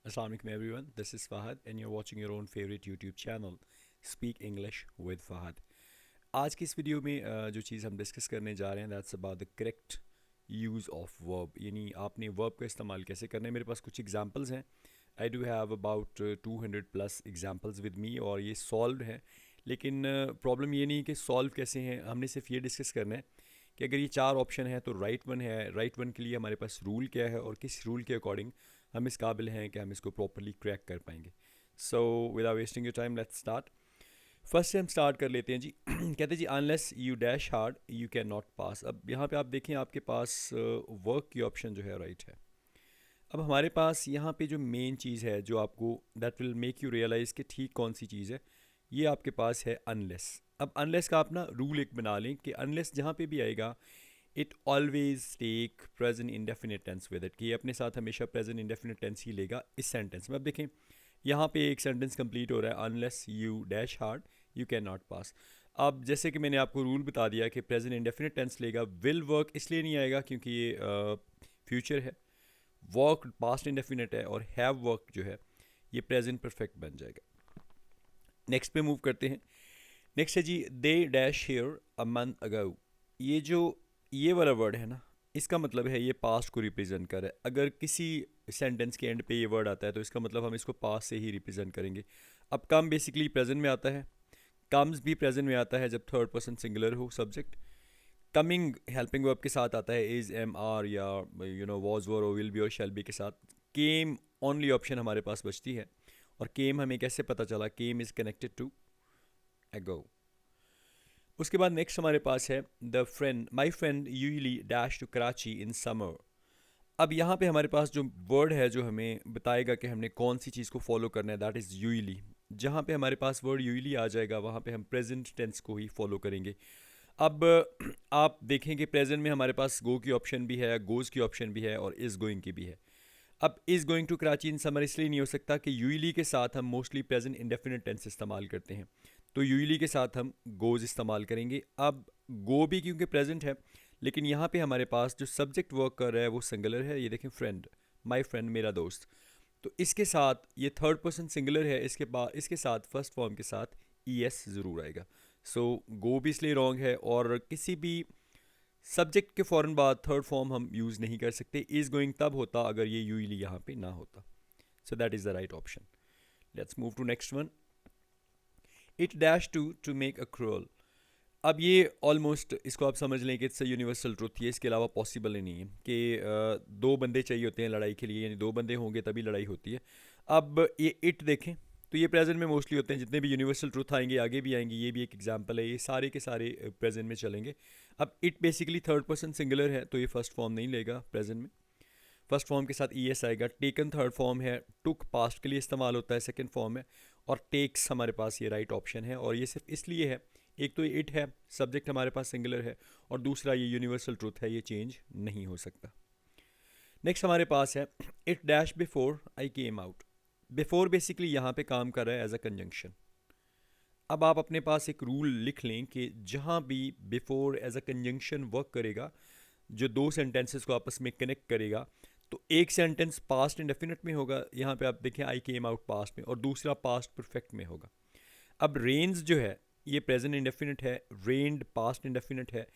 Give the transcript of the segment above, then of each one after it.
Assalamu alaikum everyone. This is Fahad and you're watching your own favorite YouTube channel Speak English with Fahad. आज की इस video में जो चीज़ हम discuss करने जा रहे हैं that's about the correct use of verb, यानी आपने वर्ब का इस्तेमाल कैसे करना है। मेरे पास कुछ एग्जांपल्स हैं। I do have about 200 plus examples with me और ये सॉल्व है। लेकिन प्रॉब्लम ये नहीं है कि सॉल्व कैसे हैं, हमने सिर्फ ये डिस्कस करना है कि अगर ये चार ऑप्शन है तो राइट वन है, राइट वन के लिए हमारे पास रूल क्या है और किस रूल के अकॉर्डिंग हम इस काबिल हैं कि हम इसको प्रॉपरली क्रैक कर पाएंगे। So without wasting your time let's start. First से हम स्टार्ट कर लेते हैं जी। कहते हैं जी unless you dash hard you can not pass. अब यहाँ पे आप देखें आपके पास वर्क की ऑप्शन जो है राइट है। अब हमारे पास यहाँ पे जो मेन चीज़ है जो आपको that will make you realize कि ठीक कौन सी चीज़ है, ये आपके पास है अनलेस। अब अनलेस का आप ना रूल एक बना लें कि अनलेस जहाँ पे भी आएगा it always take present indefinite tense with it, कि ये अपने साथ हमेशा प्रेजेंट इंडेफिनिट टेंस ही लेगा इस सेंटेंस में। अब देखें यहाँ पे एक सेंटेंस कंप्लीट हो रहा है unless you dash hard you can not pass. अब जैसे कि मैंने आपको रूल बता दिया कि प्रेजेंट इंडेफिनिट टेंस लेगा, विल वर्क इसलिए नहीं आएगा क्योंकि ये फ्यूचर है, वर्क पास्ट इंडेफिनिट है और हैव वर्क जो है ये प्रेजेंट परफेक्ट बन जाएगा। नेक्स्ट पे मूव करते हैं। नेक्स्ट है जी they dash here a month ago. ये वाला वर्ड है ना, इसका मतलब है ये पास्ट को रिप्रेजेंट कर रहा है। अगर किसी सेंटेंस के एंड पे ये वर्ड आता है तो इसका मतलब हम इसको पास्ट से ही रिप्रेजेंट करेंगे। अब कम बेसिकली प्रेजेंट में आता है, कम्स भी प्रेजेंट में आता है जब थर्ड पर्सन सिंगुलर हो सब्जेक्ट। कमिंग हेल्पिंग वर्ब के साथ आता है इज एम आर या वॉज वर विल बी और शैल बी के साथ। केम ओनली ऑप्शन हमारे पास बचती है और केम हमें कैसे पता चला, came is connected to ago. उसके बाद नेक्स्ट हमारे पास है the friend my friend usually dash to Karachi in summer. अब यहाँ पे हमारे पास जो वर्ड है जो हमें बताएगा कि हमने कौन सी चीज़ को फॉलो करना है दैट इज़ यूजली। जहाँ पे हमारे पास वर्ड यूजली आ जाएगा वहाँ पे हम प्रेजेंट टेंस को ही फॉलो करेंगे। अब आप देखें कि प्रेजेंट में हमारे पास गो की ऑप्शन भी है, गोज़ की ऑप्शन भी है और इज़ गोइंग की भी है। अब is going to Karachi in summer इसलिए नहीं हो सकता कि यूजली के साथ हम मोस्टली प्रेजेंट इंडेफिनिट टेंस इस्तेमाल करते हैं, तो यूजली के साथ हम गोज़ इस्तेमाल करेंगे। अब गो भी क्योंकि प्रेजेंट है, लेकिन यहाँ पे हमारे पास जो सब्जेक्ट वर्क कर रहा है वो सिंगुलर है। ये देखें फ्रेंड, माय फ्रेंड मेरा दोस्त, तो इसके साथ ये थर्ड पर्सन सिंगुलर है, इसके बाद इसके साथ फर्स्ट फॉर्म के साथ ई एस ज़रूर आएगा। सो गो भी इसलिए रॉन्ग है और किसी भी सब्जेक्ट के फ़ौरन बाद थर्ड फॉर्म हम यूज़ नहीं कर सकते। इज़ गोइंग तब होता अगर ये यूजली यहाँ पे ना होता। So that is the right option. Let's move to next one. It dash to make a cruel. अब ये ऑलमोस्ट इसको आप समझ लें कि इट्स यूनिवर्सल ट्रुथ, ये इसके अलावा पॉसिबल ही नहीं है कि दो बंदे चाहिए होते हैं लड़ाई के लिए, यानी दो बंदे होंगे तभी लड़ाई होती है। अब ये इट देखें तो ये प्रेजेंट में मोस्टली होते हैं, जितने भी यूनिवर्सल ट्रुथ आएंगे आगे भी आएंगे, ये भी एक एग्जांपल है, ये सारे के सारे प्रेजेंट में चलेंगे। अब it basically third person singular है तो ये फर्स्ट फॉर्म नहीं लेगा प्रेजेंट में, फर्स्ट फॉर्म के साथ ई एस आएगा। टेकन थर्ड फॉर्म है, टुक पास्ट के लिए इस्तेमाल होता है सेकेंड फॉर्म है, और टेक्स हमारे पास ये राइट ऑप्शन है। और ये सिर्फ इसलिए है, एक तो इट है सब्जेक्ट हमारे पास सिंगुलर है और दूसरा ये यूनिवर्सल ट्रूथ है, ये चेंज नहीं हो सकता। नेक्स्ट हमारे पास है it dash before I came out. Before basically यहाँ पे काम कर रहा है एज अ कंजंक्शन। अब आप अपने पास एक रूल लिख लें कि जहाँ भी before as a conjunction work करेगा, जो दो सेंटेंसेस को आपस में कनेक्ट करेगा, तो एक सेंटेंस पास्ट इंडेफिनिट में होगा, यहाँ पे आप देखें आई केम आउट पास्ट में, और दूसरा पास्ट परफेक्ट में होगा। अब रेन्स जो है ये प्रेजेंट इंडेफिनिट है, रेन्ड पास्ट इंडेफिनिट है,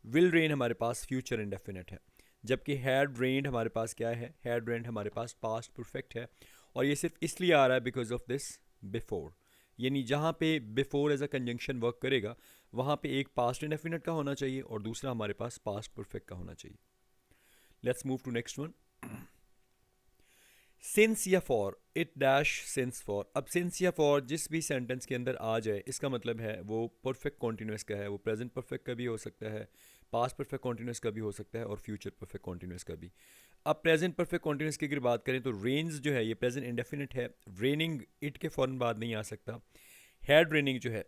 विल रेन हमारे पास फ्यूचर इंडेफिनिट है, जबकि हैड रेन्ड हमारे पास क्या है, हैड रेन्ड हमारे पास पास्ट परफेक्ट है। और ये सिर्फ इसलिए आ रहा है बिकॉज ऑफ दिस बिफोर, यानी जहाँ पे before as a conjunction work करेगा वहाँ पे एक पास्ट इंडेफिनिट का होना चाहिए और दूसरा हमारे पास पास्ट परफेक्ट का होना चाहिए। Let's move to next one. Since या for, it dash since for. अब सिंस या फॉर जिस भी सेंटेंस के अंदर आ जाए इसका मतलब है वो परफेक्ट कॉन्टीन्यूस का है, वो प्रेजेंट परफेक्ट का भी हो सकता है, पास्ट परफेक्ट कॉन्टीन्यूस का भी हो सकता है और फ्यूचर परफेक्ट कॉन्टीन्यूस का भी। अब प्रेजेंट परफेक्ट कॉन्टीन्यूस की अगर बात करें तो रेन्स जो है ये प्रेजेंट इंडेफिनिट है, रेनिंग इट के फ़ौरन बाद नहीं आ सकता। हैड रेनिंग जो है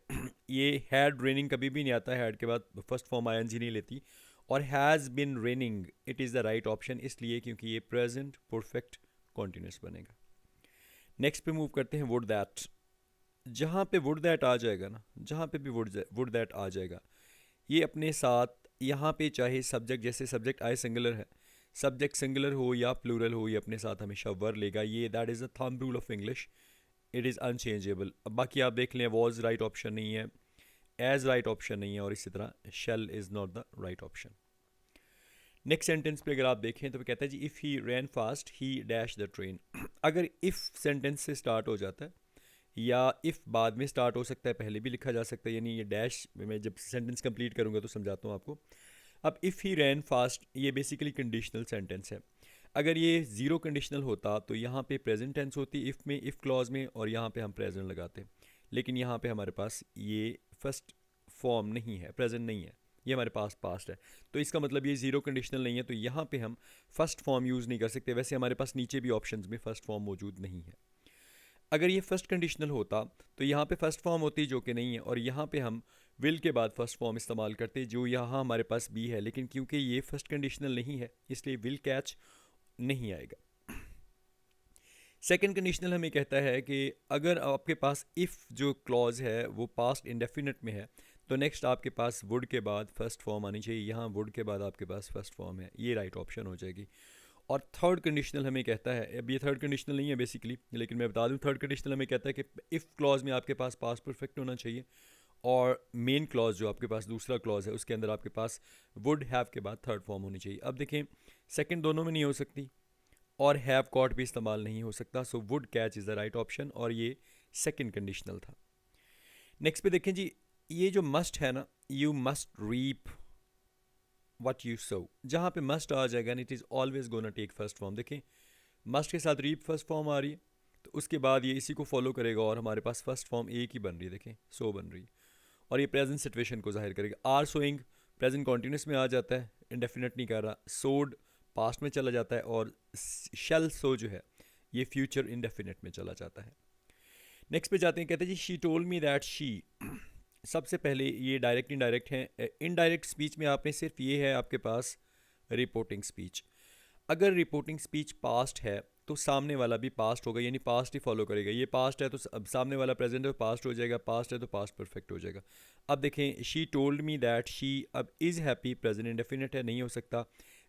ये हैड रेनिंग कभी भी नहीं आता, हैड के बाद first form I N G नहीं लेती। और has been raining it is the right option इसलिए क्योंकि ये प्रेजेंट परफेक्ट कॉन्टीन्यूस बनेगा। नेक्स्ट पे मूव करते हैं वुड दैट। जहाँ पे वुड दैट आ जाएगा ना, जहाँ पे भी वुड दैट आ जाएगा, ये अपने साथ यहाँ पे चाहे सब्जेक्ट, जैसे सब्जेक्ट आए सिंगुलर है, सब्जेक्ट सिंगुलर हो या प्लूरल हो, ये अपने साथ हमेशा वर लेगा। ये that is a thumb rule of English, it is unchangeable. अब बाकी आप देख लें, वॉज राइट ऑप्शन नहीं है, एज राइट ऑप्शन नहीं है, और इसी तरह shall is not the right option. Next sentence पे अगर आप देखें तो कहता है जी if he ran fast he dash the train. अगर इफ़ सेंटेंस से स्टार्ट हो जाता है या इफ़ बाद में स्टार्ट हो सकता है, पहले भी लिखा जा सकता है, यानी ये डैश मैं जब सेंटेंस कंप्लीट करूँगा तो समझाता हूँ आपको। अब इफ़ ही रैन फास्ट ये बेसिकली कंडीशनल सेंटेंस है। अगर ये ज़ीरो कंडीशनल होता तो यहाँ पे प्रेजेंट टेंस होती इफ़ में, इफ़ क्लॉज में, और यहाँ पे हम प्रेजेंट लगाते। लेकिन यहाँ पे हमारे पास ये फर्स्ट फॉर्म नहीं है, प्रेजेंट नहीं है, ये हमारे पास पास्ट है। तो इसका मतलब ये ज़ीरो कंडीशनल नहीं है, तो यहाँ पे हम फर्स्ट फॉर्म यूज़ नहीं कर सकते। वैसे हमारे पास नीचे भी ऑप्शंस में फर्स्ट फॉर्म मौजूद नहीं है। अगर ये फर्स्ट कंडीशनल होता तो यहाँ पे फर्स्ट फॉर्म होती, जो कि नहीं है, और यहाँ पे हम विल के बाद फर्स्ट फॉर्म इस्तेमाल करते, जो यहाँ हमारे पास बी है। लेकिन क्योंकि ये फर्स्ट कंडीशनल नहीं है, इसलिए विल कैच नहीं आएगा। सेकंड कंडीशनल हमें कहता है कि अगर आपके पास इफ़ जो क्लॉज है वो पास्ट इंडेफिनिट में है, तो नेक्स्ट आपके पास वुड के बाद फर्स्ट फॉर्म आनी चाहिए। यहाँ वुड के बाद आपके पास फर्स्ट फॉर्म है, ये राइट ऑप्शन हो जाएगी। और थर्ड कंडीशनल हमें कहता है, अब ये थर्ड कंडीशनल नहीं है बेसिकली, लेकिन मैं बता दूं, थर्ड कंडीशनल हमें कहता है कि इफ़ क्लॉज में आपके पास पास्ट परफेक्ट होना चाहिए, और मेन क्लॉज जो आपके पास दूसरा क्लॉज है उसके अंदर आपके पास वुड हैव के बाद थर्ड फॉर्म होनी चाहिए। अब देखें, सेकंड दोनों में नहीं हो सकती, और हैव कॉट भी इस्तेमाल नहीं हो सकता। So would catch is the right option, और ये सेकंड कंडीशनल था। नेक्स्ट पे देखें जी, ये जो मस्ट है ना, you must reap what you sow, जहाँ पे मस्ट आ जाएगा it is always gonna take first form. देखें, मस्ट के साथ रीप फर्स्ट फॉर्म आ रही है, तो उसके बाद ये इसी को फॉलो करेगा, और हमारे पास फर्स्ट फॉर्म एक ही बन रही है, देखें सो बन रही है, और ये प्रेजेंट सिचुएशन को जाहिर करेगा। आर सोइंग प्रेजेंट कॉन्टीन्यूस में आ जाता है, इंडेफिनेट नहीं कर रहा। सोड पास्ट में चला जाता है, और शेल सो जो है ये फ्यूचर इंडेफिनेट में चला जाता है। नेक्स्ट पे जाते हैं, कहते हैं जी she told me that she. सबसे पहले ये डायरेक्ट इनडायरेक्ट हैं। इनडायरेक्ट स्पीच में आपने सिर्फ ये है आपके पास रिपोर्टिंग स्पीच। अगर रिपोर्टिंग स्पीच पास्ट है तो सामने वाला भी पास्ट होगा, यानी पास्ट ही फॉलो करेगा। ये पास्ट है तो अब सामने वाला प्रेजेंट है तो पास्ट हो जाएगा, पास्ट है तो पास्ट परफेक्ट हो जाएगा। अब देखें, she told me that she, अब इज़ हैप्पी प्रेजेंट इंडेफिनिट है, नहीं हो सकता।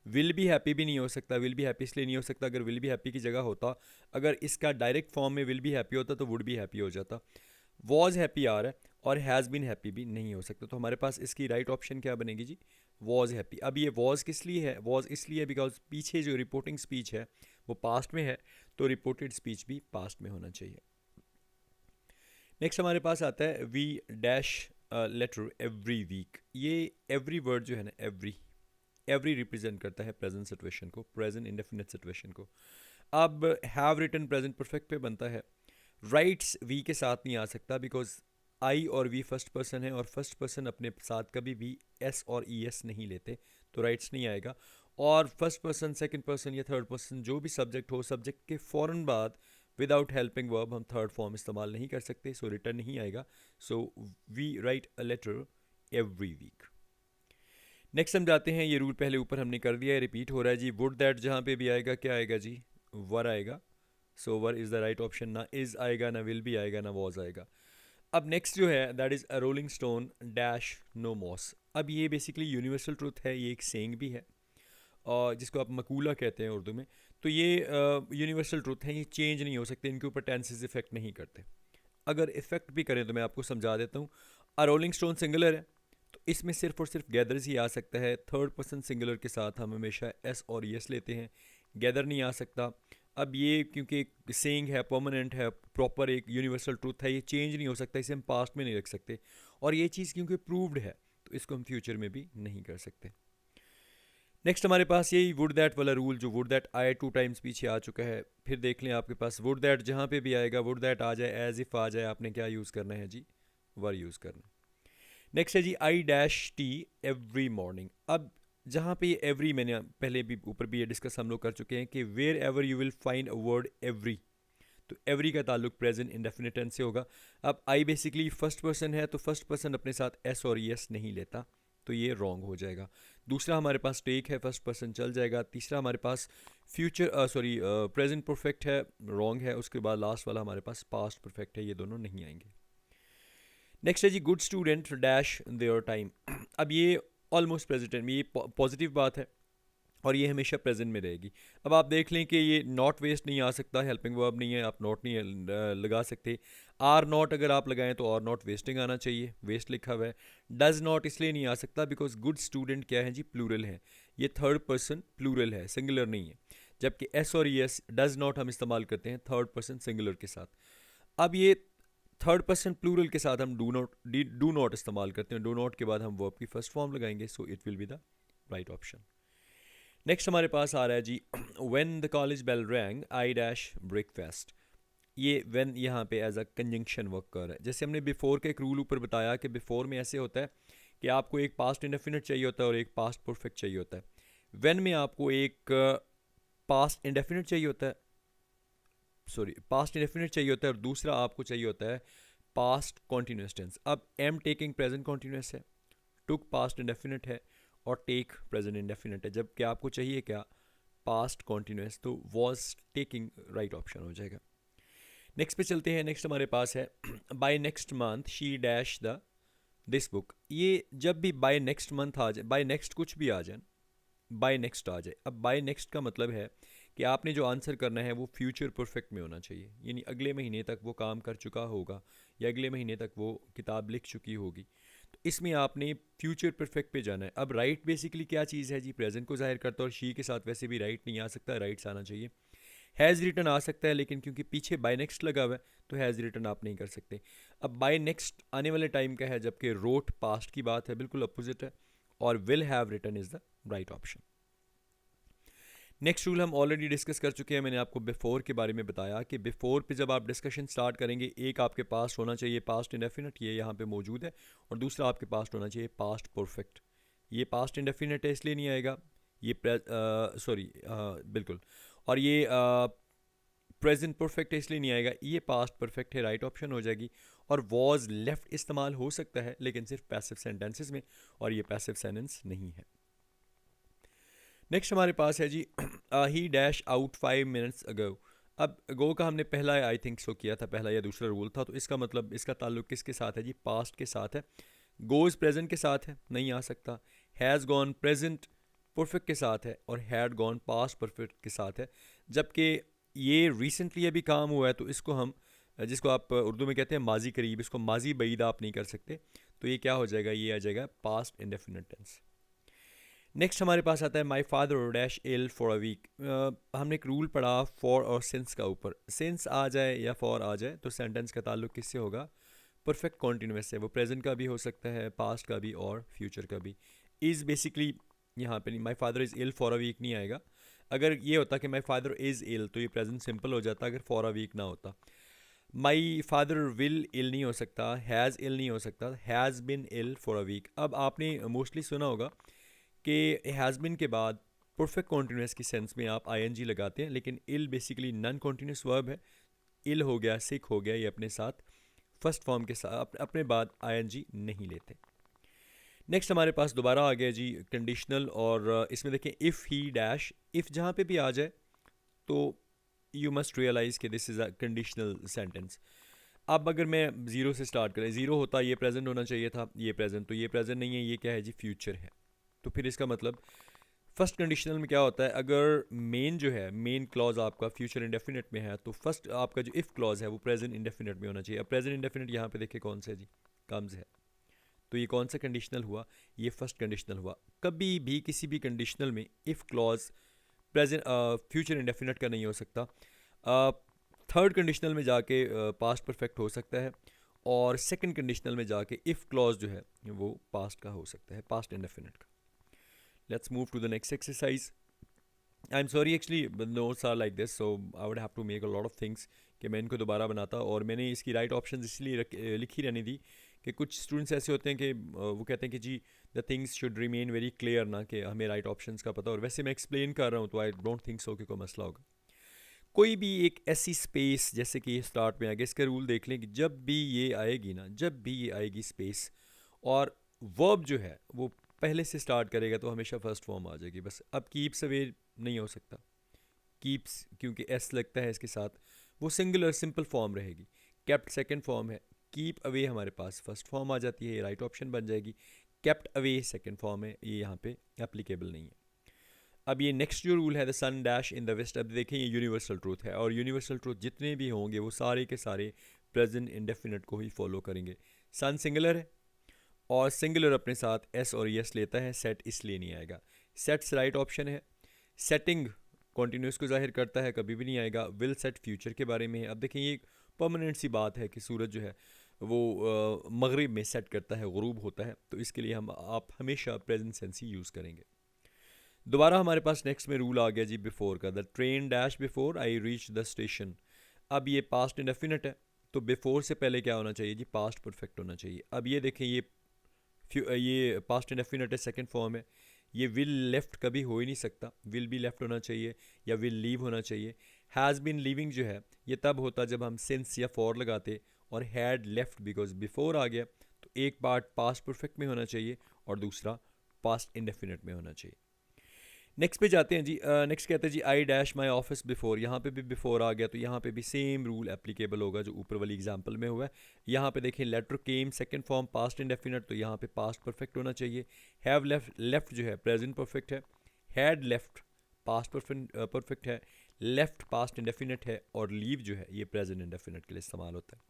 विल बी हैप्पी भी नहीं हो सकता। विल बी हैप्पी इसलिए नहीं हो सकता, अगर विल बी हैप्पी की जगह होता, अगर इसका डायरेक्ट फॉर्म में विल बी हैप्पी होता तो वुड बी हैप्पी हो जाता। वॉज हैप्पी आ रहा है, और हैज़ बीन हैप्पी भी नहीं हो सकता, तो हमारे पास इसकी राइट ऑप्शन क्या बनेगी जी, वॉज हैप्पी। अब ये वॉज किस लिए है, वॉज इसलिए बिकॉज पीछे जो रिपोर्टिंग स्पीच है वो पास्ट में है, तो रिपोर्टेड स्पीच भी पास्ट में होना चाहिए। नेक्स्ट हमारे पास आता है we dash letter every week. ये एवरी वर्ड जो है ना, एवरी एवरी रिप्रेजेंट करता है प्रेजेंट सिचुएशन को, प्रेजेंट इंडेफिनिट सिचुएशन को। अब हैव रिटन प्रेजेंट परफेक्ट पे बनता है, राइट्स वी के साथ नहीं आ सकता, बिकॉज आई और वी फर्स्ट पर्सन है, और फर्स्ट पर्सन अपने साथ कभी भी एस और ई एस नहीं लेते, तो राइट्स नहीं आएगा। और फर्स्ट पर्सन, सेकंड पर्सन या थर्ड पर्सन जो भी सब्जेक्ट हो, सब्जेक्ट के फ़ौरन बाद विदाउट हेल्पिंग वर्ब हम थर्ड फॉर्म इस्तेमाल नहीं कर सकते, सो रिटर्न नहीं आएगा। So we write a letter every week. Next हम जाते हैं, ये रूल पहले ऊपर हमने कर दिया है, रिपीट हो रहा है जी। वुड दैट जहाँ पे भी आएगा क्या आएगा जी, वर आएगा। सो वर इज़ द राइट ऑप्शन, ना इज़ आएगा, ना विल भी आएगा, ना वॉज आएगा। अब नेक्स्ट जो है that is a rolling stone dash no moss. अब ये बेसिकली यूनिवर्सल ट्रूथ है, ये एक सेइंग भी है, और जिसको आप मकूला कहते हैं उर्दू में। तो ये यूनिवर्सल ट्रूथ है, ये चेंज नहीं हो सकते, इनके ऊपर टेंसेस इफेक्ट नहीं करते। अगर इफेक्ट भी करें तो मैं आपको समझा देता हूँ। अ रोलिंग स्टोन सिंगुलर है, तो इसमें सिर्फ और सिर्फ गैदर्स ही आ सकता है। थर्ड पर्सन सिंगुलर के साथ हम हमेशा एस और यस लेते हैं, गैदर नहीं आ सकता। अब ये क्योंकि सेइंग है, परमानेंट है, प्रॉपर एक यूनिवर्सल ट्रूथ है, ये चेंज नहीं हो सकता, इसे हम पास्ट में नहीं रख सकते। और ये चीज़ क्योंकि प्रूव्ड है तो इसको हम फ्यूचर में भी नहीं कर सकते। नेक्स्ट हमारे पास यही वुड दैट वाला रूल, जो वुड दैट आए 2 टाइम्स पीछे आ चुका है। फिर देख लें आपके पास वुड दैट जहाँ पे भी आएगा, वुड दैट आ जाए, एज इफ़ आ जाए, आपने क्या यूज़ करना है जी, वर यूज़ करना है। नेक्स्ट है जी I dash tea every morning. अब जहाँ पे ये एवरी, मैंने पहले भी ऊपर भी ये डिस्कस हम लोग कर चुके हैं कि wherever you will find a word every, तो एवरी का ताल्लुक प्रेजेंट इंडेफिनिट टेंस से होगा। अब आई बेसिकली फर्स्ट पर्सन है, तो फर्स्ट पर्सन अपने साथ एस और यस नहीं लेता, तो ये रॉन्ग हो जाएगा। दूसरा हमारे पास टेक है, फर्स्ट पर्सन चल जाएगा। तीसरा हमारे पास फ्यूचर प्रेजेंट परफेक्ट है, रॉन्ग है। उसके बाद लास्ट वाला हमारे पास पास्ट परफेक्ट है, ये दोनों नहीं आएंगे। नेक्स्ट है जी good student dash their time. अब ये ऑलमोस्ट प्रेजेंट में, ये पॉजिटिव बात है, और ये हमेशा प्रेजेंट में रहेगी। अब आप देख लें कि ये नॉट वेस्ट नहीं आ सकता, हेल्पिंग वर्ब नहीं है, आप नॉट नहीं लगा सकते। आर नॉट अगर आप लगाएं तो आर नॉट वेस्टिंग आना चाहिए, वेस्ट लिखा हुआ है। डज नॉट इसलिए नहीं आ सकता बिकॉज गुड स्टूडेंट क्या है जी, प्लूरल है, ये थर्ड पर्सन प्लूरल है, सिंगुलर नहीं है। जबकि एस और यस डज नॉट हम इस्तेमाल करते हैं थर्ड पर्सन सिंगुलर के साथ। अब ये थर्ड पर्सन प्लूरल के साथ हम डू नॉट इस्तेमाल करते हैं, डू नॉट के बाद हम वर्ब की फर्स्ट फॉर्म लगाएंगे, so it will be the right option. Next हमारे पास आ रहा है जी, when the college bell rang I dash breakfast. ये व्हेन यहाँ पे एज अ कंजंक्शन वर्क कर रहा है। जैसे हमने बिफोर का एक रूल ऊपर बताया कि बिफोर में ऐसे होता है कि आपको एक पास्ट इंडेफिनिट चाहिए होता है और एक पास्ट परफेक्ट चाहिए होता है। व्हेन में आपको एक पास्ट इंडेफिनिट चाहिए होता है, सॉरी पास्ट इंडेफिनिट चाहिए होता है, और दूसरा आपको चाहिए होता है पास्ट कॉन्टीन्यूस टेंस। अब एम टेकिंग प्रेजेंट कॉन्टीन्यूस है, टुक पास्ट इंडेफिनिट है, और टेक प्रेजेंट इंडेफिनिट है। जबकि आपको चाहिए क्या, पास्ट कॉन्टीन्यूस, तो वॉज टेकिंग राइट ऑप्शन हो जाएगा। नेक्स्ट पे चलते हैं। नेक्स्ट हमारे पास है by next month she dash the this book. ये जब भी बाय नेक्स्ट मंथ आ जाए, बाय नेक्स्ट कुछ भी आ जाए, बाय नेक्स्ट आ जाए। अब बाय नेक्स्ट का मतलब है कि आपने जो आंसर करना है वो फ्यूचर परफेक्ट में होना चाहिए, यानी अगले महीने तक वो काम कर चुका होगा या अगले महीने तक वो किताब लिख चुकी होगी। तो इसमें आपने फ्यूचर परफेक्ट पे जाना है। अब राइट बेसिकली क्या चीज़ है जी, प्रेजेंट को जाहिर करता है, और शी के साथ वैसे भी राइट नहीं आ सकता, राइट्स आना चाहिए। हैज़ रिटन आ सकता है, लेकिन क्योंकि पीछे बाय नेक्स्ट लगा हुआ है तो हैज़ रिटन आप नहीं कर सकते। अब बाय नेक्स्ट आने वाले टाइम का है, जबकि रोट पास्ट की बात है, बिल्कुल अपोजिट है, और will have written is the right option. Next rule हम ऑलरेडी डिस्कस कर चुके हैं, मैंने आपको बिफोर के बारे में बताया कि बिफोर पे जब आप डिस्कशन स्टार्ट करेंगे, एक आपके पास होना चाहिए पास्ट इंडेफिनिट, ये यहाँ पे मौजूद है, और दूसरा आपके पास होना चाहिए पास्ट परफेक्ट। ये पास्ट इंडेफिनिट है इसलिए नहीं आएगा, ये सॉरी बिल्कुल, और ये प्रेजेंट परफेक्ट है इसलिए नहीं आएगा, ये पास्ट परफेक्ट है, राइट ऑप्शन हो जाएगी। और वॉज लेफ्ट इस्तेमाल हो सकता है लेकिन सिर्फ पैसिव सेंटेंसेस में, और ये पैसिव सेंटेंस नहीं है। नेक्स्ट हमारे पास है जी, he dash out 5 minutes ago. अब अगो का हमने पहला आई थिंक सो किया था, पहला या दूसरा रूल था, तो इसका मतलब इसका ताल्लुक किसके साथ है जी, पास्ट के साथ है। गोज प्रेजेंट के साथ है, नहीं आ सकता। हैज़ गॉन प्रेजेंट परफेक्ट के साथ है, और हैड गॉन पास्ट परफेक्ट के साथ है। जबकि ये रिसेंटली अभी काम हुआ है, तो इसको हम जिसको आप उर्दू में कहते हैं माजी करीब, इसको माजी बईद आप नहीं कर सकते, तो ये क्या हो जाएगा, ये आ जाएगा पास्ट इंडेफिनिट टेंस। नेक्स्ट हमारे पास आता है my father dash ill for a week. हमने एक रूल पढ़ा फॉर और सिंस का ऊपर, सिंस आ जाए या फॉर आ जाए तो सेंटेंस का ताल्लुक किससे होगा, परफेक्ट कॉन्टीन्यूस से। वो प्रेजेंट का भी हो सकता है, पास्ट का भी, और फ्यूचर का भी। इज़ बेसिकली यहाँ पे नहीं, my father is ill for a week नहीं आएगा। अगर ये होता कि माई फादर इज़ इल तो ये प्रेजेंट सिंपल हो जाता, अगर फॉर अ वीक ना होता। माई फादर विल इल नहीं हो सकता, हैज़ इल नहीं हो सकता, has been ill for a week. अब आपने मोस्टली सुना होगा कि हैज़ बिन के बाद परफेक्ट कॉन्टीन्यूस की सेंस में आप आईएनजी लगाते हैं, लेकिन इल बेसिकली नॉन कॉन्टीन्यूस वर्ब है। इल हो गया, सिक हो गया, ये अपने साथ फर्स्ट फॉर्म के साथ अपने बाद आईएनजी नहीं लेते। नेक्स्ट हमारे पास दोबारा आ गया जी कंडीशनल, और इसमें देखें इफ़ ही डैश, इफ़ जहाँ पे भी आ जाए तो यू मस्ट रियलाइज़ कि this is a conditional sentence. अब अगर मैं ज़ीरो से स्टार्ट करें, ज़ीरो होता ये प्रेजेंट होना चाहिए था, ये प्रेजेंट, तो ये प्रेजेंट नहीं है, ये क्या है जी, फ्यूचर है। तो फिर इसका मतलब फर्स्ट कंडीशनल में क्या होता है, अगर मेन जो है, मेन क्लॉज आपका फ्यूचर इंडेफिनिट में है, तो फर्स्ट आपका जो इफ़ क्लॉज है वो प्रेजेंट इंडेफिनिट में होना चाहिए। अब प्रेजेंट इंडेफिनिट यहाँ पे देखिए कौन सा है जी, कम्स है, तो ये कौन सा कंडीशनल हुआ, ये फर्स्ट कंडीशनल हुआ। कभी भी किसी भी कंडीशनल में if clause present future indefinite का नहीं हो सकता। थर्ड कंडीशनल में जाके पास्ट परफेक्ट हो सकता है, और सेकंड कंडीशनल में जाके इफ़ क्लॉज जो है वो पास्ट का हो सकता है, पास्ट इंडेफिनिट का। Let's move to the next exercise. I'm sorry actually the notes are like this, so I would have to make a lot of things कि मैं इनको दोबारा बनाता, और मैंने इसकी राइट ऑप्शन इसलिए लिखी रहने दी कि कुछ स्टूडेंट्स ऐसे होते हैं कि वो कहते हैं कि जी the things should remain very clear ना, कि हमें राइट ऑप्शंस का पता, और वैसे मैं एक्सप्लेन कर रहा हूँ तो आई डोंट थिंक सो कि कोई मसला होगा। कोई भी एक ऐसी स्पेस, जैसे कि ये स्टार्ट में आ गया, इसका रूल देख लें कि जब भी ये आएगी ना, जब भी ये आएगी स्पेस, और वर्ब जो है वो पहले से स्टार्ट करेगा, तो हमेशा फर्स्ट फॉर्म आ जाएगी बस। अब कीप्स अवे नहीं हो सकता, कीप्स क्योंकि एस लगता है इसके साथ, वो सिंगुलर सिंपल फॉर्म रहेगी। केप्ट सेकंड फॉर्म है, कीप अवे हमारे पास फर्स्ट फॉर्म आ जाती है, ये राइट ऑप्शन बन जाएगी। केप्ट अवे सेकंड फॉर्म है, ये यहाँ पे एप्लीकेबल नहीं है। अब ये नेक्स्ट जो रूल है the sun dash in the west, अब देखें ये यूनिवर्सल ट्रूथ है, और यूनिवर्सल ट्रूथ जितने भी होंगे वो सारे के सारे प्रेजेंट इंडेफिनिट को ही फॉलो करेंगे। सन सिंगुलर है और सिंगुलर अपने साथ एस और यस लेता है, सेट इसलिए नहीं आएगा। सेट्स राइट ऑप्शन है। सेटिंग कॉन्टीन्यूस को जाहिर करता है, कभी भी नहीं आएगा। विल सेट फ्यूचर के बारे में है। अब देखें ये एक परमानेंट सी बात है कि सूरज जो है वो मगरिब में सेट करता है, गुरूब होता है, तो इसके लिए आप हमेशा प्रेजेंट सेंस ही यूज़ करेंगे। दोबारा हमारे पास नेक्स्ट में रूल आ गया जी बिफोर का, the train dash before I reach the station. अब ये पास्ट इंडेफिनिट है, तो बिफोर से पहले क्या होना चाहिए जी, पास्ट परफेक्ट होना चाहिए। अब ये देखें ये पास्ट इंडेफिनिट है, सेकंड फॉर्म है, ये विल लेफ्ट कभी हो ही नहीं सकता, विल भी लेफ्ट होना चाहिए या विल लीव होना चाहिए। हैज़ बीन लीविंग जो है ये तब होता जब हम सिंस या फॉर लगाते, और हैड लेफ्ट बिकॉज बिफोर आ गया, तो एक पार्ट पास्ट परफेक्ट में होना चाहिए और दूसरा पास्ट इंडेफिनिट में होना चाहिए। नेक्स्ट पे जाते हैं जी। नेक्स्ट कहते हैं जी I dash my office before, यहाँ पे भी बिफोर आ गया तो यहाँ पे भी सेम रूल एप्लीकेबल होगा जो ऊपर वाली एग्जांपल में हुआ है। यहाँ पे देखें letter came second form past indefinite, तो यहाँ पे पास्ट परफेक्ट होना चाहिए। हैव लेफ्ट, लेफ्ट जो है प्रेजेंट परफेक्ट है। हैड लेफ्ट पास्ट परफेक्ट है। लेफ्ट पास्ट इंडेफिनिट है, और लीव जो है ये प्रेजेंट इंडेफिनिट के लिए इस्तेमाल होता है।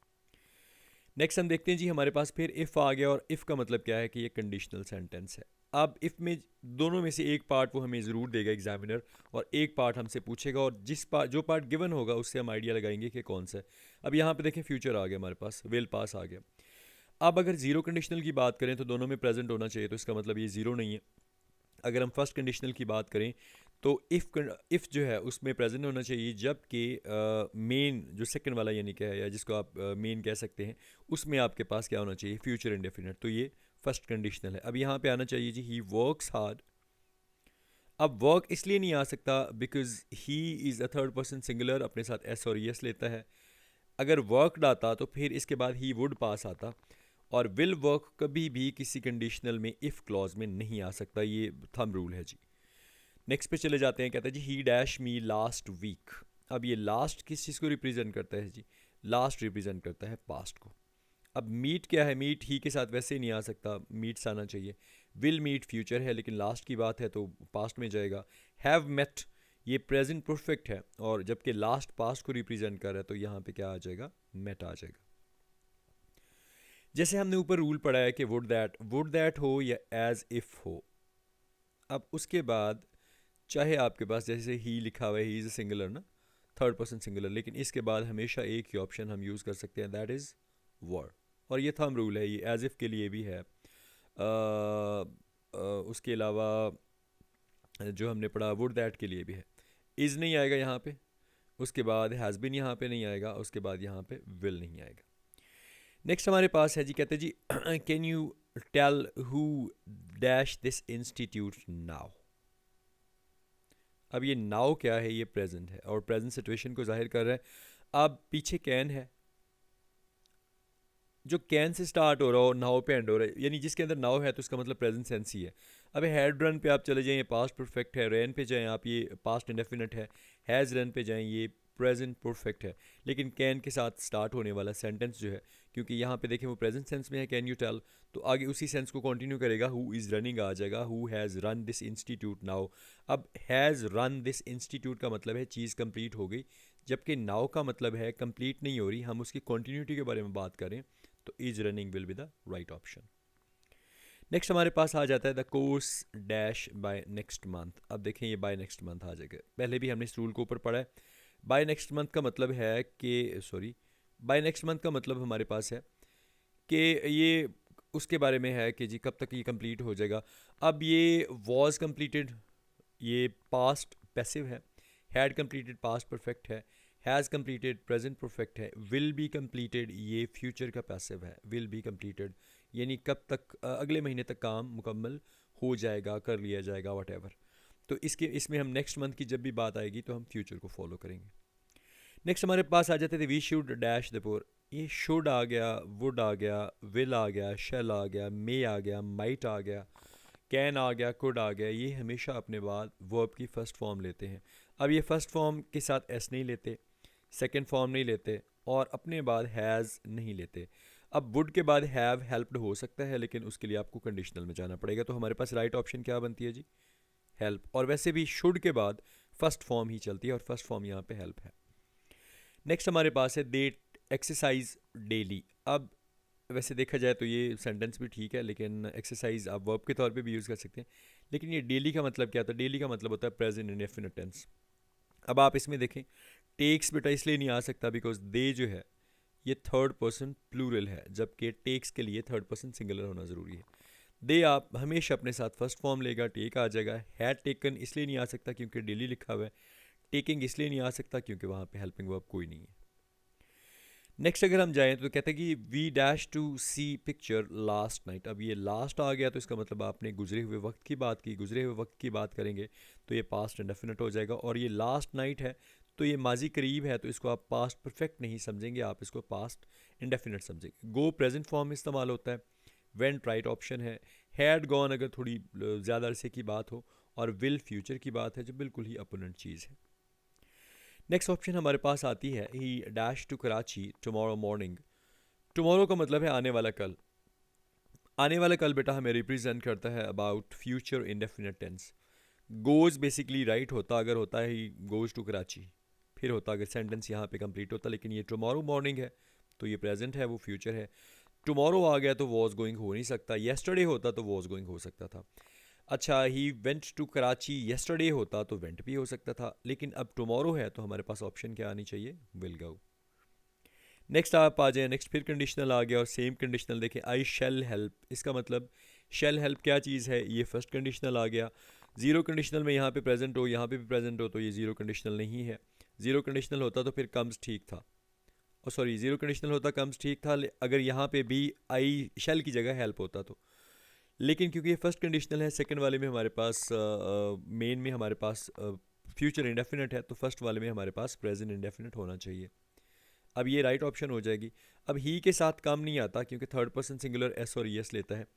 नेक्स्ट हम देखते हैं जी, हमारे पास फिर इफ़ आ गया, और इफ़ का मतलब क्या है कि ये कंडीशनल सेंटेंस है। अब इफ़ में दोनों में से एक पार्ट वो हमें ज़रूर देगा एग्जामिनर, और एक पार्ट हमसे पूछेगा, और जो पार्ट गिवन होगा उससे हम आइडिया लगाएंगे कि कौन सा है। अब यहाँ पे देखें फ्यूचर आ गया हमारे पास, विल पास आ गया। अब अगर ज़ीरो कंडीशनल की बात करें तो दोनों में प्रेजेंट होना चाहिए, तो इसका मतलब ये ज़ीरो नहीं है। अगर हम फर्स्ट कंडीशनल की बात करें तो इफ़ जो है उसमें प्रेजेंट होना चाहिए, जबकि मेन जो सेकंड वाला यानी क्या है, या जिसको आप मेन कह सकते हैं, उसमें आपके पास क्या होना चाहिए, फ्यूचर इंडेफिनिट, तो ये फर्स्ट कंडीशनल है। अब यहाँ पे आना चाहिए जी ही वर्क्स हार्ड। अब वर्क इसलिए नहीं आ सकता because he is a third person singular, अपने साथ एस और यस लेता है। अगर वर्कड आता तो फिर इसके बाद ही वुड पास आता, और विल वर्क कभी भी किसी कंडीशनल में इफ़ क्लॉज में नहीं आ सकता, ये थंब रूल है जी। नेक्स्ट पे चले जाते हैं, कहता है जी he dash me last week. अब ये लास्ट किस चीज़ को रिप्रेजेंट करता है जी, लास्ट रिप्रेजेंट करता है पास्ट को। अब मीट क्या है, मीट ही के साथ वैसे ही नहीं आ सकता, मीट्स आना चाहिए। विल मीट फ्यूचर है लेकिन लास्ट की बात है तो पास्ट में जाएगा। हैव मेट ये प्रेजेंट परफेक्ट है, और जबकि लास्ट पास्ट को रिप्रेजेंट कर रहा है, तो यहाँ पे क्या आ जाएगा, मेट आ जाएगा। जैसे हमने ऊपर रूल पढ़ा है कि वुड दैट हो या एज इफ़ हो। अब उसके बाद चाहे आपके पास जैसे ही लिखा हुआ है, ही इज़ अ सिंगुलर ना, थर्ड पर्सन सिंगुलर, लेकिन इसके बाद हमेशा एक ही ऑप्शन हम यूज़ कर सकते हैं, दैट इज़ वर। और ये थंब रूल है, ये एज इफ़ के लिए भी है। उसके अलावा जो हमने पढ़ा वुड दैट के लिए भी है। इज़ नहीं आएगा यहाँ पे, उसके बाद हैज़ बिन यहाँ पे नहीं आएगा, उसके बाद यहाँ पे विल नहीं आएगा। नेक्स्ट हमारे पास है जी, कहते हैं जी can you tell who dash this institute now. अब ये नाउ क्या है, ये प्रेजेंट है और प्रेजेंट सिचुएशन को जाहिर कर रहा है। अब पीछे कैन है, जो कैन से स्टार्ट हो रहा हो नाउ पे एंड हो रहा है, यानी जिसके अंदर नाउ है तो उसका मतलब प्रेजेंट सेंस ही है। अब हैड रन पे आप चले जाएं, ये पास्ट परफेक्ट है। रैन पे जाएं आप, ये पास्ट इंडेफिनिट है। हैज़ रन पे जाएं, ये प्रेजेंट परफेक्ट है। लेकिन कैन के साथ स्टार्ट होने वाला सेंटेंस जो है, क्योंकि यहाँ पे देखें वो प्रेजेंट सेंस में है, कैन यू टेल, तो आगे उसी सेंस को कंटिन्यू करेगा, हु इज़ रनिंग आ जाएगा, who has run this institute now. अब हैज़ रन दिस इंस्टीट्यूट का मतलब है चीज़ कंप्लीट हो गई, जबकि नाउ का मतलब है कंप्लीट नहीं हो रही, हम उसकी कंटिन्यूटी के बारे में बात करें, तो is running will be the right option. Next हमारे पास आ जाता है the course dash by next month. अब देखें ये बाय नेक्स्ट मंथ आ जाएगा, पहले भी हमने इस रूल को ऊपर पढ़ा है। बाय नेक्स्ट मंथ का मतलब है कि बाय नेक्स्ट मंथ का मतलब हमारे पास है कि ये उसके बारे में है कि जी कब तक ये कंप्लीट हो जाएगा। अब ये वॉज कंप्लीटेड, ये पास्ट पैसिव है। हैड कंप्लीटेड पास्ट परफेक्ट है। हैज़ कंप्लीटेड प्रेजेंट परफेक्ट है। विल बी कंप्लीटेड ये फ्यूचर का पैसिव है। विल बी कंप्लीटेड यानी कब तक, अगले महीने तक काम मुकम्मल हो जाएगा, कर लिया जाएगा, वट एवर। तो इसमें हम नेक्स्ट मंथ की जब भी बात आएगी तो हम फ्यूचर को फॉलो करेंगे। नेक्स्ट हमारे पास आ जाते थे वी शुड डैश द पोर। ये शुड आ गया, वुड आ गया, विल आ गया, शेल आ गया, मे आ गया, माइट आ गया, कैन आ गया, कुड आ गया। ये हमेशा अपने बाद वर्ब की फ़र्स्ट फॉर्म लेते हैं। अब ये फर्स्ट फॉर्म के साथ एस नहीं लेते, सेकेंड फॉर्म नहीं लेते, और अपने बाद हैज़ नहीं लेते। अब वुड के बाद हैव हेल्प्ड हो सकता है, लेकिन उसके लिए आपको कंडीशनल में जाना पड़ेगा। तो हमारे पास राइट ऑप्शन क्या बनती है जी, हेल्प, और वैसे भी शुड के बाद फर्स्ट फॉर्म ही चलती है और फर्स्ट फॉर्म यहाँ पे हेल्प है। नेक्स्ट हमारे पास है दे एक्सरसाइज डेली। अब वैसे देखा जाए तो ये सेंटेंस भी ठीक है, लेकिन एक्सरसाइज आप वर्ब के तौर पे भी यूज़ कर सकते हैं, लेकिन ये डेली का मतलब क्या होता है? डेली का मतलब होता है प्रेजेंट इंडेफिनिट टेंस। अब आप इसमें देखें, टेक्स बेटा इसलिए नहीं आ सकता बिकॉज दे जो है ये थर्ड पर्सन प्लूरल है, जबकि टेक्स के लिए थर्ड पर्सन सिंगुलर होना ज़रूरी है। दे आप हमेशा अपने साथ फर्स्ट फॉर्म लेगा, टेक आ जाएगा। हैड टेकन इसलिए नहीं आ सकता क्योंकि डेली लिखा हुआ है। टेकिंग इसलिए नहीं आ सकता क्योंकि वहाँ पे हेल्पिंग वर्ब कोई नहीं है। नेक्स्ट अगर हम जाएं तो कहते हैं कि we dash to see picture last night. अब ये लास्ट आ गया तो इसका मतलब आपने गुजरे हुए वक्त की बात की, गुजरे हुए वक्त की बात करेंगे तो ये पास्ट इंडेफिनिट हो जाएगा, और ये लास्ट नाइट है तो ये माजी करीब है तो इसको आप पास्ट परफेक्ट नहीं समझेंगे, आप इसको पास्ट इंडेफिनिट समझेंगे। गो प्रेजेंट फॉर्म में इस्तेमाल होता है, वेंट राइट ऑप्शन है, हैड गॉन अगर थोड़ी ज़्यादा अरसे की बात हो, और विल फ्यूचर की बात है जो बिल्कुल ही अपोनेंट चीज़ है। नेक्स्ट ऑप्शन हमारे पास आती है he dash to Karachi tomorrow morning. Tomorrow का मतलब है आने वाला कल। आने वाला कल बेटा हमें रिप्रेजेंट करता है about future indefinite tense. Goes basically right होता अगर होता है ही गोज टू कराची, फिर होता अगर सेंटेंस यहाँ पे कंप्लीट होता, लेकिन ये टुमारो मॉर्निंग है तो ये प्रेजेंट है, वो फ्यूचर है। टुमारो आ गया तो वॉज गोइंग हो नहीं सकता, येस्टरडे होता तो वॉज गोइंग हो सकता था। अच्छा, he went to Karachi yesterday होता तो वेंट भी हो सकता था, लेकिन अब टुमारो है तो हमारे पास ऑप्शन क्या आनी चाहिए? Will go. नेक्स्ट आप आ जाए, नेक्स्ट फिर कंडीशनल आ गया और सेम कंडीशनल देखें, आई शेल हेल्प। इसका मतलब शेल हेल्प क्या चीज़ है? ये फर्स्ट कंडीशनल आ गया। ज़ीरो कंडीशनल में यहाँ पे प्रेजेंट हो, यहाँ पे भी प्रेजेंट हो तो ये ज़ीरो कंडीशनल नहीं है। ज़ीरो कंडीशनल होता तो फिर कम्स ठीक था, और सॉरी ज़ीरो कंडीशनल होता कम्स ठीक था अगर यहाँ पे भी आई शेल की जगह हेल्प होता तो। लेकिन क्योंकि ये फर्स्ट कंडीशनल है, सेकंड वाले में हमारे पास मेन में हमारे पास फ्यूचर इंडेफिनिट है, तो फर्स्ट वाले में हमारे पास प्रेजेंट इंडेफिनिट होना चाहिए। अब ये राइट ऑप्शन हो जाएगी। अब ही के साथ काम नहीं आता क्योंकि थर्ड पर्सन सिंगुलर एस और यस लेता है।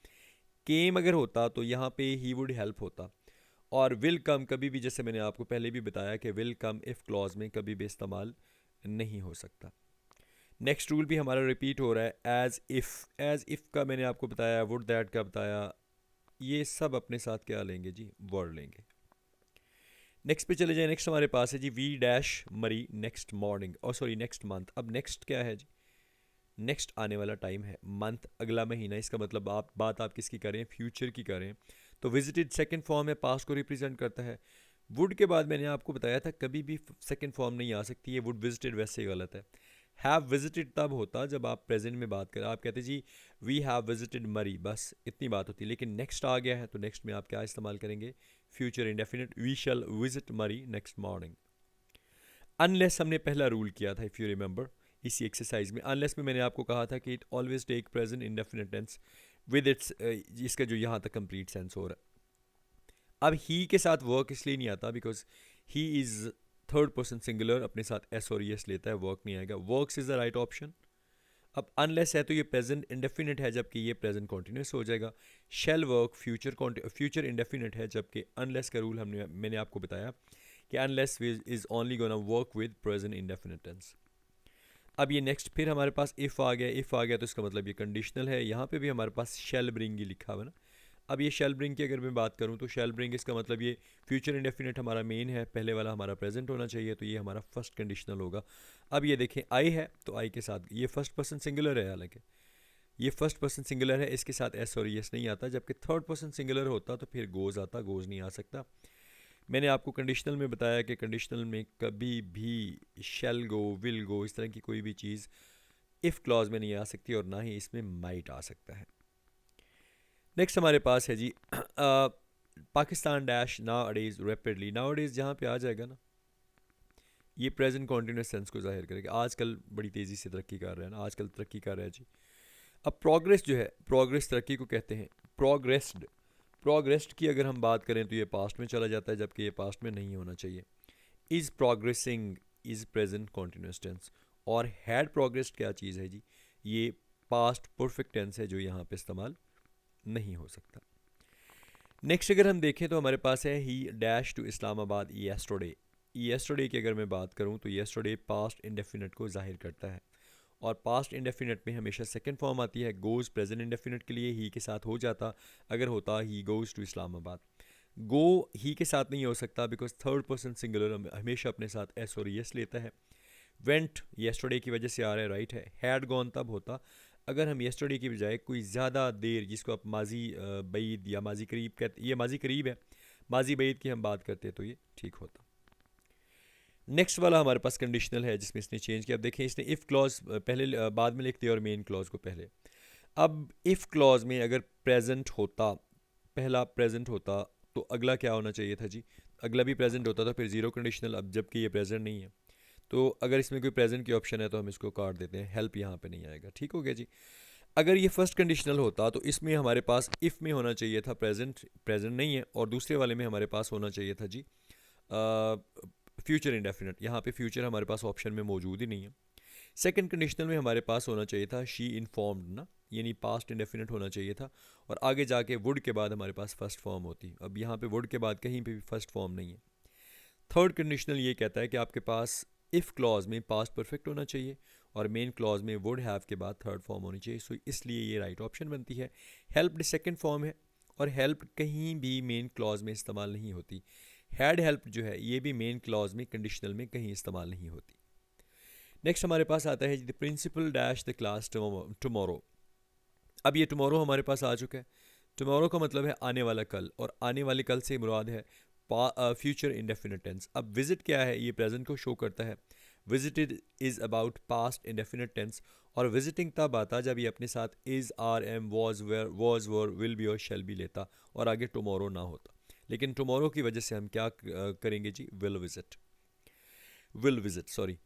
केम अगर होता तो यहाँ पे ही वुड हेल्प होता, और विल कम कभी भी, जैसे मैंने आपको पहले भी बताया कि विल कम इफ़ क्लॉज में कभी भी इस्तेमाल नहीं हो सकता। नेक्स्ट रूल भी हमारा रिपीट हो रहा है, एज इफ़ का मैंने आपको बताया, वुड दैट का बताया, ये सब अपने साथ क्या लेंगे जी? वर्ड लेंगे। नेक्स्ट पे चले जाए, नेक्स्ट हमारे पास है जी वी डैश मरी नेक्स्ट मॉर्निंग, और सॉरी नेक्स्ट मंथ। अब नेक्स्ट क्या है जी? नेक्स्ट आने वाला टाइम है, मंथ अगला महीना, इसका मतलब आप बात आप किसकी करें? फ्यूचर की करें, तो विजिटेड सेकंड फॉर्म है, पास्ट को रिप्रेजेंट करता है। वुड के बाद मैंने आपको बताया था कभी भी सेकंड फॉर्म नहीं आ सकती है, वुड विजिटेड वैसे गलत है। हैव विजिटेड तब होता जब आप प्रेजेंट में बात करें, आप कहते जी वी हैव विजिटेड मरी, बस इतनी बात होती। लेकिन नेक्स्ट आ गया है तो नेक्स्ट में आप क्या इस्तेमाल करेंगे? Future indefinite, we shall visit Murree next morning. Unless हमने पहला रूल किया था, इफ़ यू रिमेंबर, इसी एक्सरसाइज में अनलेस में मैंने आपको कहा था कि it always take present indefinite tense with its, इसका जो यहाँ तक कंप्लीट सेंस हो रहा है। अब ही के साथ वर्क इसलिए नहीं आता because he is third person singular, अपने साथ एस और यस लेता है, वर्क नहीं आएगा। Works is the right option. अब अनलेस है तो ये प्रेजेंट इंडेफिनिट है जबकि ये प्रेजेंट कॉन्टिन्यूस हो जाएगा। शेल वर्क फ्यूचर इंडेफिनिट है, जबकि अनलेस का रूल मैंने आपको बताया कि unless is only gonna work with present indefinite tense. अब ये नेक्स्ट फिर हमारे पास इफ़ आ गया, इफ़ आ गया तो इसका मतलब ये कंडीशनल है। यहाँ पे भी हमारे पास शेल ब्रिंग ही लिखा हुआ ना। अब ये शेल ब्रिंग की अगर मैं बात करूँ तो शेल ब्रिंग इसका मतलब ये फ्यूचर इंडेफिनिट हमारा मेन है, पहले वाला हमारा प्रेजेंट होना चाहिए, तो ये हमारा फर्स्ट कंडीशनल होगा। अब ये देखें आई है तो आई के साथ ये फर्स्ट पर्सन सिंगुलर है, हालांकि ये फर्स्ट पर्सन सिंगुलर है, इसके साथ एस और यस नहीं आता, जबकि थर्ड पर्सन सिंगुलर होता तो फिर गोज़ आता, गोज़ नहीं आ सकता। मैंने आपको कंडीशनल में बताया कि कंडीशनल में कभी भी शेल गो, विल गो, इस तरह की कोई भी चीज़ इफ़ क्लॉज में नहीं आ सकती, और ना ही इसमें माइट आ सकता है। नेक्स्ट हमारे पास है जी पाकिस्तान डैश नाउ अडेज रैपिडली। नाउ अडेज जहाँ पे आ जाएगा ना, ये प्रेजेंट कॉन्टीन्यूस सेंस को जाहिर करेगा। आजकल बड़ी तेज़ी से तरक्की कर रहा है ना, आजकल तरक्की कर रहा है जी। अब प्रोग्रेस जो है, प्रोग्रेस तरक्की को कहते हैं। प्रोग्रेस्ड की अगर हम बात करें तो ये पास्ट में चला जाता है, जबकि ये पास्ट में नहीं होना चाहिए। Is progressing is present continuous tense, और हैड प्रोग्रेस्ड क्या चीज़ है जी? ये पास्ट परफेक्ट टेंस है जो यहाँ पे इस्तेमाल नहीं हो सकता। नेक्स्ट अगर हम देखें तो हमारे पास है he dash to Islamabad yesterday. Yesterday की अगर मैं बात करूँ तो येस्टरडे पास्ट इंडेफिनिट को जाहिर करता है, और पास्ट इंडेफिनिट में हमेशा सेकंड फॉर्म आती है। गोज़ प्रेजेंट इंडेफिनिट के लिए ही के साथ हो जाता अगर होता ही गोज़ टू इस्लामाबाद। गो ही के साथ नहीं हो सकता बिकॉज थर्ड पर्सन सिंगुलर हमेशा अपने साथ एस और यस लेता है। वेंट येस्टरडे की वजह से आ रहा है, राइट है। हैड गॉन तब होता अगर हम येस्टरडे की बजाय कोई ज़्यादा देर, जिसको आप माजी बईद या माजी करीब कहते, ये माजी करीब है, माजी बईद की हम बात करते तो ये ठीक होता। नेक्स्ट वाला हमारे पास कंडीशनल है जिसमें इसने चेंज किया। अब देखें इसने इफ़ क्लॉज पहले बाद में लिखते हैं और मेन क्लॉज को पहले। अब इफ़ क्लॉज में अगर प्रेजेंट होता, पहला प्रेजेंट होता तो अगला क्या होना चाहिए था जी, अगला भी प्रेजेंट होता तो फिर ज़ीरो कंडीशनल। अब जबकि ये प्रेजेंट नहीं है तो अगर इसमें कोई प्रेजेंट की ऑप्शन है तो हम इसको काट देते हैं, हेल्प यहाँ पे नहीं आएगा, ठीक हो गया जी। अगर ये फर्स्ट कंडीशनल होता तो इसमें हमारे पास इफ़ में होना चाहिए था प्रेजेंट, प्रेजेंट नहीं है, और दूसरे वाले में हमारे पास होना चाहिए था जी फ्यूचर इंडेफिनिट। यहाँ पे फ्यूचर हमारे पास ऑप्शन में मौजूद ही नहीं है। सेकंड कंडीशनल में हमारे पास होना चाहिए था शी इन्फॉर्म्ड ना, यानी पास्ट इंडेफिनिट होना चाहिए था, और आगे जाके वुड के बाद हमारे पास फर्स्ट फॉर्म होती। अब यहाँ पे वुड के बाद कहीं पे भी फर्स्ट फॉर्म नहीं है। थर्ड कंडीशनल ये कहता है कि आपके पास इफ़ क्लॉज में पास्ट परफेक्ट होना चाहिए और मेन क्लॉज में वुड हैव के बाद थर्ड फॉर्म होनी चाहिए। सो इसलिए ये राइट ऑप्शन बनती है। हेल्प्ड सेकंड फॉर्म है और हेल्प कहीं भी मेन क्लॉज में इस्तेमाल नहीं होती। हैड हेल्प जो है ये भी मेन क्लॉज में कंडीशनल में कहीं इस्तेमाल नहीं होती। नेक्स्ट हमारे पास आता है the principal dash the class tomorrow. अब ये टुमारो हमारे पास आ चुका है। टुमारो का मतलब है आने वाला कल, और आने वाले कल से मुराद है फ्यूचर इंडेफिनिट टेंस। अब विजिट क्या है, ये प्रेजेंट को शो करता है। Visited is about past indefinite tense, और विजिटिंग तब आता जब ये अपने साथ is, are, am, was were, will be और शेल बी लेता और आगे टुमारो ना होता। लेकिन टुमारो की वजह से हम क्या करेंगे जी, विल विजिट सॉरी।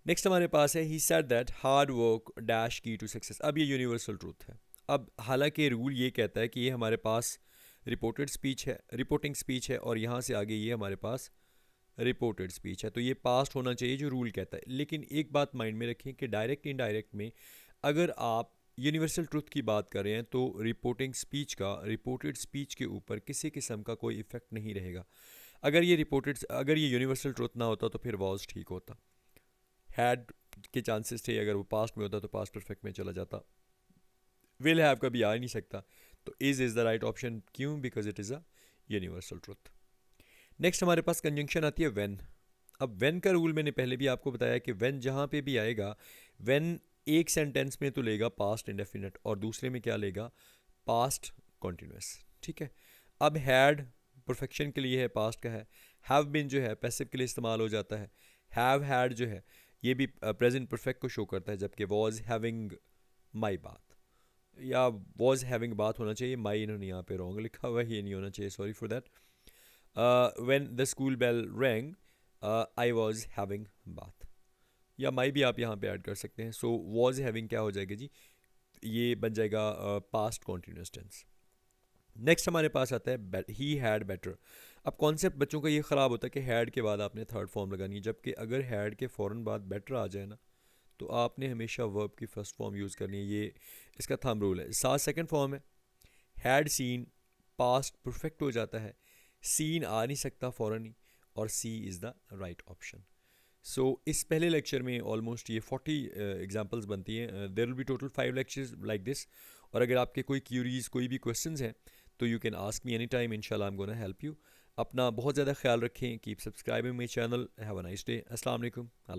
नेक्स्ट हमारे पास है he said that hard work dash की टू सक्सेस। अब ये यूनिवर्सल ट्रूथ है। अब हालांकि रूल ये कहता है कि ये हमारे पास रिपोर्टेड स्पीच है, रिपोर्टिंग स्पीच है, और यहाँ से आगे ये हमारे पास रिपोर्टेड स्पीच है, तो ये पास्ट होना चाहिए जो रूल कहता है। लेकिन एक बात माइंड में रखें कि डायरेक्ट इनडायरेक्ट में अगर आप यूनिवर्सल ट्रूथ की बात कर रहे हैं तो रिपोर्टिंग स्पीच का रिपोर्टेड स्पीच के ऊपर किसी किस्म का कोई इफेक्ट नहीं रहेगा। अगर ये यूनिवर्सल ट्रूथ ना होता तो फिर वॉज ठीक होता। हैड के चांसेस थे, अगर वो पास्ट में होता तो पास्ट परफेक्ट में चला जाता। विल हैव कभी आ ही नहीं सकता, तो इज़ द राइट ऑप्शन। क्यों? Because it is a universal truth. Next हमारे पास कंजंक्शन आती है व्हेन। अब व्हेन का रूल मैंने पहले भी आपको बताया कि व्हेन जहाँ पे भी आएगा, व्हेन एक सेंटेंस में तो लेगा पास्ट इंडेफिनिट और दूसरे में क्या लेगा, पास्ट कॉन्टिन्यूस, ठीक है। अब हैड परफेक्शन के लिए है, पास्ट का है। हैव बिन जो है पैसिव के लिए इस्तेमाल हो जाता है। हैव हैड जो है ये भी प्रेजेंट परफेक्ट को शो करता है, जबकि वॉज हैविंग माई बात, या वॉज हैविंग बात होना चाहिए, माई इन्होंने यहाँ पे रॉन्ग लिखा हुआ है, ये नहीं होना चाहिए, sorry for that. When the school bell rang I was having bath, या माई भी आप यहाँ पे ऐड कर सकते हैं। सो वॉज हैविंग क्या हो जाएगा जी, ये बन जाएगा पास्ट कॉन्टिन्यूस टेंस। नेक्स्ट हमारे पास आता है ही हैड बेटर। अब कॉन्सेप्ट बच्चों का ये ख़राब होता है कि हैड के बाद आपने थर्ड फॉर्म लगानी है, जबकि अगर हैड के फ़ौरन बाद बेटर आ जाए ना तो आपने हमेशा वर्ब की फर्स्ट फॉर्म यूज़ करनी है, ये इसका थंब रूल है। साथ सेकंड फॉर्म है। हैड सीन पास्ट परफेक्ट हो जाता है, सीन आ नहीं सकता फ़ौरन ही, और सी इज़ द राइट ऑप्शन। सो इस पहले लेक्चर में ऑलमोस्ट ये 40 एग्जांपल्स बनती हैं। There will be total 5 lectures like this, और अगर आपके कोई क्यूरीज, कोई भी क्वेश्चंस हैं तो you can ask me any time, इंशाल्लाह I am gonna help you. अपना बहुत ज़्यादा ख्याल रखें, keep subscribing my channel, have a nice day, अस्सलाम वालेकुम।